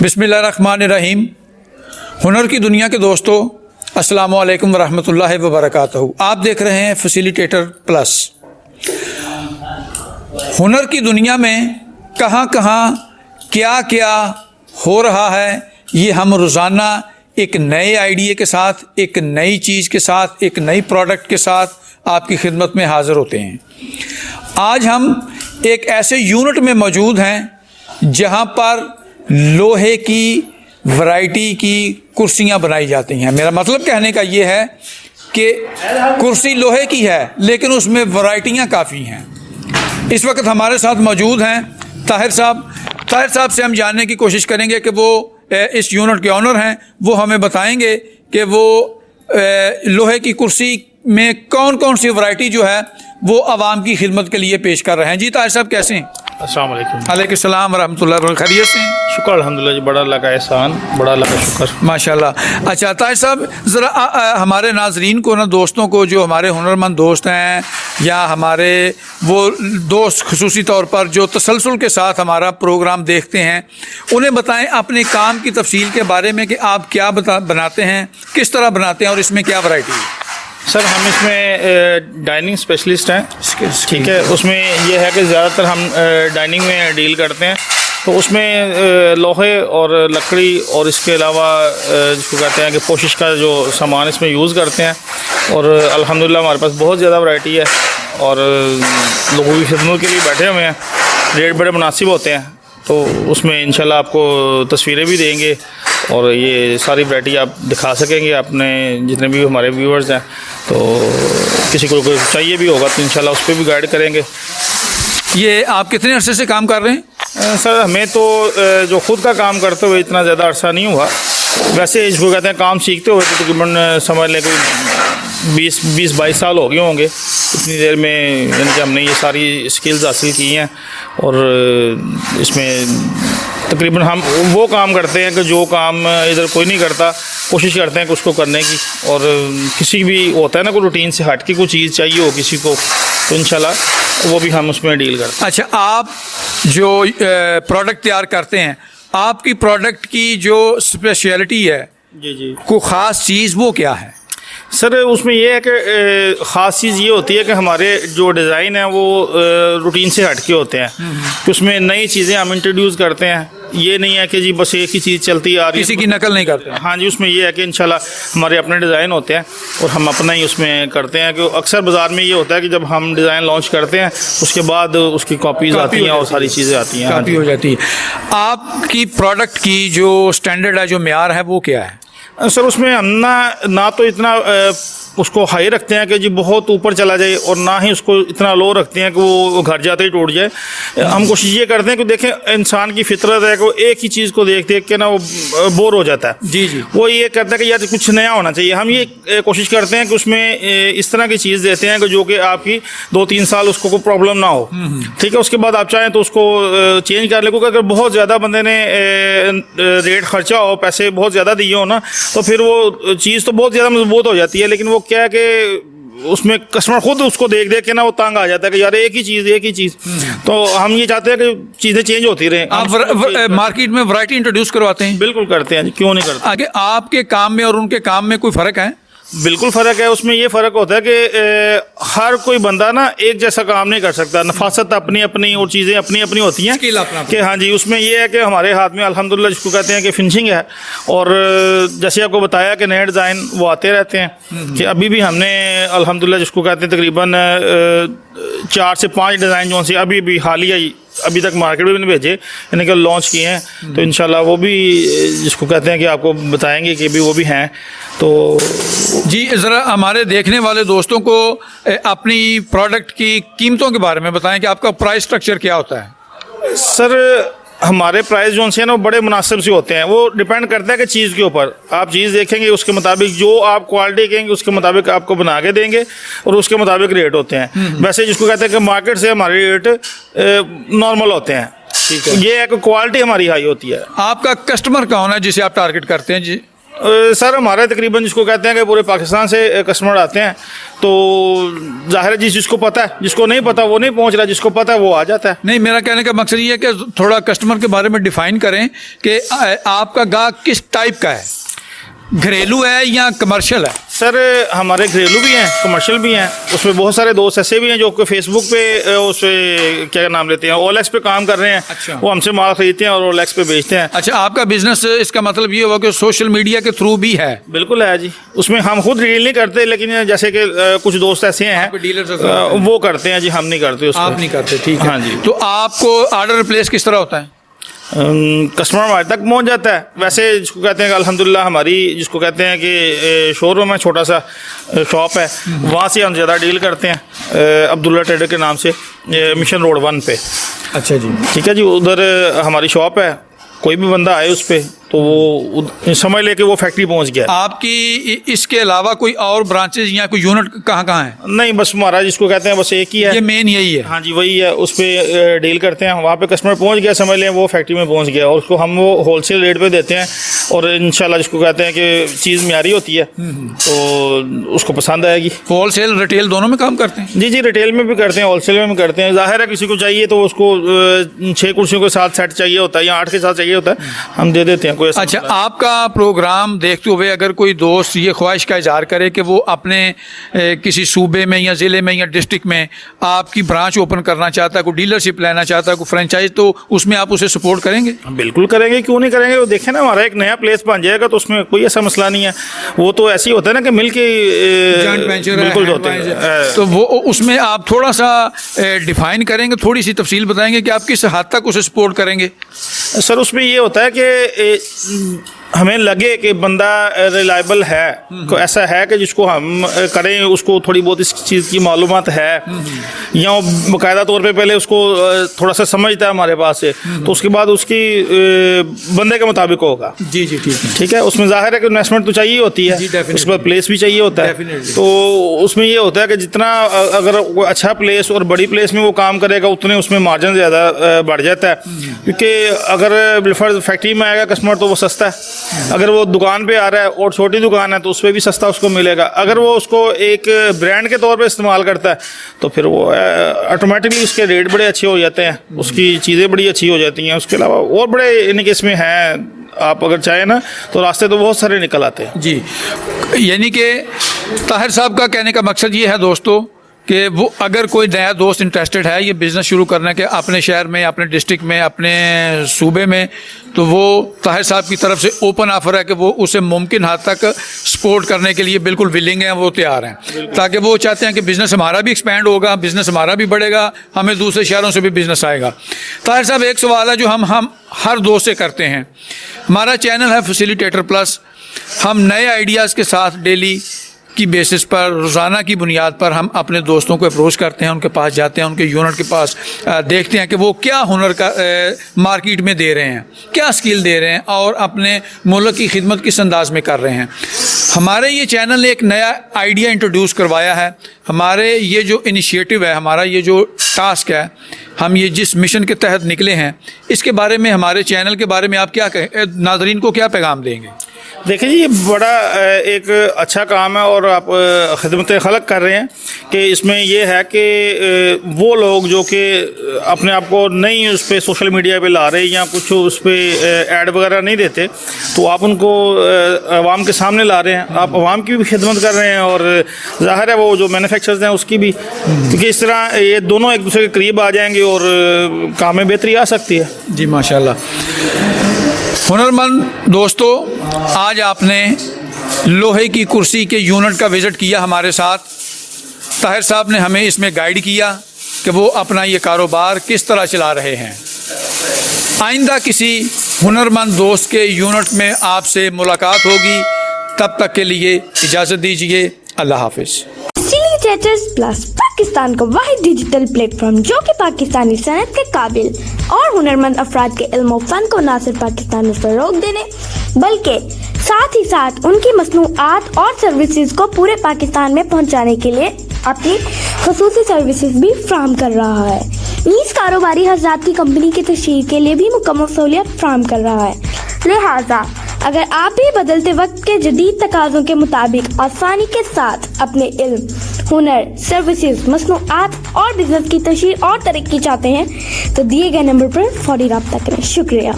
बिस्मिल्लाहिर्रहमानिर्रहीम। हुनर की दुनिया के दोस्तों, अस्सलामु अलैकुम वरहमतुल्लाहि वबरकातुहू। आप देख रहे हैं फैसिलिटेटर प्लस। हुनर की दुनिया में कहाँ कहाँ क्या क्या हो रहा है, ये हम रोज़ाना एक नए आइडिया के साथ, एक नई चीज़ के साथ, एक नई प्रोडक्ट के साथ आपकी खिदमत में हाज़िर होते हैं। आज हम एक ऐसे यूनिट में मौजूद हैं जहाँ पर लोहे की वैरायटी की कुर्सियाँ बनाई जाती हैं। मेरा मतलब कहने का ये है कि कुर्सी लोहे की है लेकिन उसमें वैरायटियाँ काफ़ी हैं। इस वक्त हमारे साथ मौजूद हैं ताहिर साहब। ताहिर साहब से हम जानने की कोशिश करेंगे कि वो इस यूनिट के ऑनर हैं। वो हमें बताएंगे कि वो लोहे की कुर्सी में कौन कौन सी वैरायटी जो है वो आवाम की खिदमत के लिए पेश कर रहे हैं। जी ताहिर साहब कैसे हैं? अस्सलाम वालेकुम। वालेकुम सलाम वरहमतुल्लाह वबरकातुहू। खैरियत से हैं? शुक्र अल्हम्दुलिल्लाह जी, बड़ा अल्लाह का एहसान, बड़ा अल्लाह का शुक्र। माशाल्लाह। अच्छा ताहिर साहब, ज़रा हमारे नाजरीन को ना, दोस्तों को, जो हमारे हुनरमंद दोस्त हैं या हमारे वो दोस्त खुसूसी तौर पर जो तसलसल के साथ हमारा प्रोग्राम देखते हैं, उन्हें बताएं अपने काम की तफसील के बारे में कि आप क्या बनाते हैं, किस तरह बनाते हैं और इसमें क्या वैरायटी है। सर, हम इसमें डाइनिंग स्पेशलिस्ट हैं, ठीक है। उसमें यह है कि ज़्यादातर हम डाइनिंग में डील करते हैं, तो उसमें लोहे और लकड़ी और इसके अलावा जिसको कहते हैं कि पोशिश का जो सामान इसमें यूज़ करते हैं। और अल्हम्दुलिल्लाह हमारे पास बहुत ज़्यादा वैरायटी है और लोगों की खिदमत के लिए बैठे हुए हैं। रेट बड़े मुनासिब होते हैं, तो उसमें इंशाल्लाह आपको तस्वीरें भी देंगे और ये सारी वैरायटी आप दिखा सकेंगे अपने जितने भी हमारे व्यूअर्स हैं। तो किसी को चाहिए भी होगा तो इंशाल्लाह उस पर भी गाइड करेंगे। ये आप कितने अरसे से काम कर रहे हैं? सर, हमें तो जो ख़ुद का काम करते हुए इतना ज़्यादा अरसा नहीं हुआ। वैसे इसको कहते हैं काम सीखते हुए तो तकरीबन समझ लें कोई 20-22 साल हो गए होंगे। इतनी देर में यानी कि हमने ये सारी स्किल्स हासिल की हैं और इसमें तकरीबन हम वो काम करते हैं कि जो काम इधर कोई नहीं करता, कोशिश करते हैं कि उसको करने की। और किसी भी होता है ना, कोई रूटीन से हट के कोई चीज़ चाहिए हो किसी को, तो इंशाल्लाह वो भी हम उसमें डील करते हैं। अच्छा, आप जो प्रोडक्ट तैयार करते हैं, आपकी प्रोडक्ट की जो स्पेशलिटी है, जी, कोई ख़ास चीज़ वो क्या है? सर, उसमें यह है कि ख़ास चीज़ ये होती है कि हमारे जो डिज़ाइन है वो रूटीन से हट के होते हैं, कि उसमें नई चीज़ें हम इंट्रोड्यूस करते हैं। ये नहीं है कि जी बस एक ही चीज़ चलती आ रही है, किसी की नकल नहीं करते। हाँ जी, उसमें ये है कि इंशाल्लाह हमारे अपने डिज़ाइन होते हैं और हम अपना ही उसमें करते हैं। कि अक्सर बाज़ार में ये होता है कि जब हम डिज़ाइन लॉन्च करते हैं उसके बाद उसकी कॉपीज़ आती हैं और सारी चीज़ें आती हैं, कॉपी हो जाती है। आपकी प्रोडक्ट की जो स्टैंडर्ड है, जो मेयार है, वो क्या है? सर, उसमें हम ना तो इतना उसको हाई रखते हैं कि जी बहुत ऊपर चला जाए और ना ही उसको इतना लो रखते हैं कि वो घर जाते ही टूट जाए। हम कोशिश ये करते हैं कि देखें, इंसान की फितरत है कि वो एक ही चीज़ को देख देख के ना वो बोर हो जाता है। जी जी। वो ये करता है कि यार कुछ नया होना चाहिए। हम ये कोशिश करते हैं कि उसमें इस तरह की चीज़ देते हैं कि जो कि आपकी 2-3 साल उसको कोई प्रॉब्लम ना हो, ठीक है। उसके बाद आप चाहें तो उसको चेंज कर ले, क्योंकि अगर बहुत ज़्यादा बंदे ने रेट खर्चा हो, पैसे बहुत ज़्यादा दिए हो ना, तो फिर वो चीज़ तो बहुत ज़्यादा मजबूत हो जाती है, लेकिन वो क्या है कि उसमें कस्टमर खुद उसको देख देख के ना वो तंग आ जाता है कि यार एक ही चीज़। तो हम ये चाहते हैं कि चीज़ें चेंज होती रहें। आप मार्केट में वैरायटी इंट्रोड्यूस करवाते हैं? बिल्कुल करते हैं जी, क्यों नहीं करते। आगे आपके काम में और उनके काम में कोई फ़र्क है? बिल्कुल फ़र्क है। उसमें ये फ़र्क होता है कि हर कोई बंदा ना एक जैसा काम नहीं कर सकता। नफासत अपनी अपनी और चीज़ें अपनी अपनी होती हैं कि हाँ जी। उसमें ये है कि हमारे हाथ में अल्हम्दुलिल्लाह जिसको कहते हैं कि फिनिशिंग है, और जैसे आपको बताया कि नए डिज़ाइन वो आते रहते हैं। कि अभी भी हमने अल्हम्दुलिल्लाह जिसको कहते हैं तकरीबन 4 से 5 डिज़ाइन जो से अभी भी हालिया अभी तक मार्केट में भेजे, यानी कि लॉन्च किए हैं। तो इंशाल्लाह वो भी जिसको कहते हैं कि आपको बताएंगे कि भी वो भी हैं। तो जी, ज़रा हमारे देखने वाले दोस्तों को अपनी प्रोडक्ट की कीमतों के बारे में बताएं कि आपका प्राइस स्ट्रक्चर क्या होता है। सर, हमारे प्राइस जो हैं ना वो बड़े मुनासिब से होते हैं। वो डिपेंड करता है कि चीज़ के ऊपर। आप चीज़ देखेंगे उसके मुताबिक, जो आप क्वालिटी कहेंगे उसके मुताबिक आपको बना के देंगे और उसके मुताबिक रेट होते हैं। वैसे जिसको कहते हैं कि मार्केट से हमारे रेट नॉर्मल होते हैं, ठीक है। ये है कि क्वालिटी हमारी हाई होती है। आपका कस्टमर कौन है जिसे आप टारगेट करते हैं? जी, सर हमारे तकरीबन जिसको कहते हैं कि पूरे पाकिस्तान से कस्टमर आते हैं, तो जाहिर है जिसको पता है, जिसको नहीं पता वो नहीं पहुंच रहा, जिसको पता है वो आ जाता है। नहीं, मेरा कहने का मकसद ये है कि थोड़ा कस्टमर के बारे में डिफाइन करें कि आपका गाहक किस टाइप का है, घरेलू है या कमर्शियल है? सर हमारे घरेलू भी हैं, कमर्शियल भी हैं, उसमें बहुत सारे दोस्त ऐसे भी हैं जो कि फेसबुक पे उस क्या नाम लेते हैं, OLX पे काम कर रहे हैं। अच्छा। वो हमसे माल खरीदते हैं और OLX पे बेचते हैं। अच्छा, आपका बिजनेस, इसका मतलब ये हुआ कि सोशल मीडिया के थ्रू भी है? बिल्कुल है जी, उसमें हम खुद डील नहीं करते, लेकिन जैसे कि कुछ दोस्त ऐसे हैं डीलर वो करते हैं जी, हम नहीं करते उसको। आप नहीं करते, ठीक है। हाँ जी। तो आपको ऑर्डर प्लेस किस तरह होता है? कस्टमर हमारे तक पहुंच जाता है। वैसे जिसको कहते हैं कि अल्हम्दुलिल्लाह हमारी जिसको कहते हैं कि शोरूम है, छोटा सा शॉप है, वहाँ से हम ज़्यादा डील करते हैं, अब्दुल्ला ट्रेडर के नाम से, मिशन रोड 1 पे। अच्छा जी, ठीक है जी, उधर हमारी शॉप है, कोई भी बंदा आए उस पर तो वो समझ ले कि वो फैक्ट्री पहुंच गया। आपकी इसके अलावा कोई और ब्रांचेज या कोई यूनिट कहाँ कहाँ है? नहीं, बस हमारा जिसको कहते हैं बस एक ही है, ये मेन यही है? हाँ जी, वही है, उस पर डील करते हैं। वहाँ पे कस्टमर पहुंच गया, समझ लें वो फैक्ट्री में पहुंच गया, और उसको हम वो होलसेल रेट पे देते हैं, और इंशाल्लाह जिसको कहते हैं कि चीज़ म्यारी होती है तो उसको पसंद आएगी। होलसेल रिटेल दोनों में काम करते हैं? जी जी, रिटेल में भी करते हैं, होलसेल में भी करते हैं। जाहिर है किसी को चाहिए तो उसको 6 कुर्सियों के साथ सेट चाहिए होता है या 8 के साथ चाहिए होता है, हम दे देते हैं। कोई अच्छा, आपका प्रोग्राम देखते हुए अगर कोई दोस्त ये ख्वाहिश का इजहार करे कि वो अपने किसी सूबे में या ज़िले में या डिस्ट्रिक्ट में आपकी ब्रांच ओपन करना चाहता है, कोई डीलरशिप लेना चाहता है, कोई फ्रेंचाइज, तो उसमें आप उसे सपोर्ट करेंगे? बिल्कुल करेंगे, क्यों नहीं करेंगे। वो देखें ना, हमारा एक नया प्लेस बन जाएगा तो उसमें कोई ऐसा मसला नहीं है। वो तो ऐसे ही होता है ना कि मिल के जॉइंट वेंचर बिल्कुल होते हैं, तो वो उसमें आप थोड़ा सा डिफाइन करेंगे, थोड़ी सी तफसील बताएंगे कि आप किस हद तक उसे सपोर्ट करेंगे? सर उसमें ये होता है कि हमें लगे कि बंदा रिलायबल है, को ऐसा है कि जिसको हम करें, उसको थोड़ी बहुत इस चीज़ की मालूमात है, या बाकायदा तौर पे पहले उसको थोड़ा सा समझता है हमारे पास से, तो उसके बाद उसकी बंदे के मुताबिक होगा। जी जी, ठीक है, ठीक है। उसमें जाहिर है कि इन्वेस्टमेंट तो चाहिए होती है, उसके बाद प्लेस भी चाहिए होता है, तो उसमें ये होता है कि जितना अगर वो अच्छा प्लेस और बड़ी प्लेस में वो काम करेगा उतने उसमें मार्जिन ज़्यादा बढ़ जाता है, क्योंकि अगर फैक्ट्री में आएगा कस्टमर तो वो सस्ता है, अगर वो दुकान पे आ रहा है और छोटी दुकान है तो उस पर भी सस्ता उसको मिलेगा। अगर वो उसको एक ब्रांड के तौर पे इस्तेमाल करता है तो फिर वो ऑटोमेटिकली उसके रेट बड़े अच्छे हो जाते हैं, उसकी चीज़ें बड़ी अच्छी हो जाती हैं। उसके अलावा और बड़े इनके इसमें हैं, आप अगर चाहें ना तो रास्ते तो बहुत सारे निकल आते हैं जी। यानी कि ताहिर साहब का कहने का मकसद ये है दोस्तों कि वो अगर कोई नया दोस्त इंटरेस्टेड है ये बिज़नेस शुरू करने के अपने शहर में, अपने डिस्ट्रिक्ट में, अपने सूबे में, तो वो ताहिर साहब की तरफ से ओपन ऑफर है कि वो उसे मुमकिन हद तक सपोर्ट करने के लिए बिल्कुल विलिंग हैं, वो तैयार हैं, ताकि वो चाहते हैं कि बिज़नेस हमारा भी एक्सपेंड होगा, बिज़नेस हमारा भी बढ़ेगा, हमें दूसरे शहरों से भी बिज़नेस आएगा। ताहिर साहब, एक सवाल है जो हम हर दोस्त से करते हैं। हमारा चैनल है फैसिलिटेटर प्लस, हम नए आइडियाज़ के साथ डेली की बेसिस पर, रोज़ाना की बुनियाद पर हम अपने दोस्तों को अप्रोच करते हैं, उनके पास जाते हैं, उनके यूनिट के पास देखते हैं कि वो क्या हुनर का मार्केट में दे रहे हैं, क्या स्किल दे रहे हैं और अपने मुल्क की खिदमत किस अंदाज में कर रहे हैं। हमारे ये चैनल ने एक नया आइडिया इंट्रोड्यूस करवाया है। हमारे ये जो इनिशिएटिव है, हमारा ये जो टास्क है, हम ये जिस मिशन के तहत निकले हैं, इसके बारे में, हमारे चैनल के बारे में आप क्या कहें, नाज़रीन को क्या पैगाम देंगे? देखिए जी, ये बड़ा एक अच्छा काम है और आप खिदमत खलक कर रहे हैं कि इसमें ये है कि वो लोग जो कि अपने आप को नहीं उस पर सोशल मीडिया पे ला रहे या कुछ उस पर ऐड वगैरह नहीं देते, तो आप उनको आवाम के सामने ला रहे हैं, आप आवाम की भी खिदमत कर रहे हैं और ज़ाहिर है वो जो मैन्युफैक्चरर्स हैं उसकी भी, क्योंकि इस तरह ये दोनों एक दूसरे के करीब आ जाएंगे और काम में बेहतरी आ सकती है। जी माशाल्लाह। हुनरमंद दोस्तों, आज आपने लोहे की कुर्सी के यूनिट का विज़िट किया हमारे साथ। ताहिर साहब ने हमें इसमें गाइड किया कि वो अपना ये कारोबार किस तरह चला रहे हैं। आइंदा किसी हुनरमंद दोस्त के यूनिट में आपसे मुलाकात होगी, तब तक के लिए इजाज़त दीजिए। अल्लाह हाफिज़। फैसिलिटेटर्स प्लस पाकिस्तान का वाहिद डिजिटल प्लेटफॉर्म जो कि पाकिस्तानी सनत के काबिल और हुनरमंद अफराद के इल्म और फन को न सिर्फ पाकिस्तान में फ़रोग़ देने बल्कि साथ ही साथ उनकी मसनूआत और सर्विसेज को पूरे पाकिस्तान में पहुंचाने के लिए अपनी ख़ुसूसी सर्विसेज भी फ्राहम कर रहा है। नीज़ कारोबारी हज़रात की कंपनी की तशहीर के लिए भी मुकम्मल सहूलियत फ्राहम कर रहा है। लिहाजा अगर आप भी बदलते वक्त के जदीद तकाज़ों के मुताबिक आसानी के साथ अपने इल्म, हुनर, सर्विसेज, मसनूआत और बिजनेस की तशहीर और तरक्की चाहते हैं तो दिए गए नंबर पर फौरी रब्ता करें। शुक्रिया।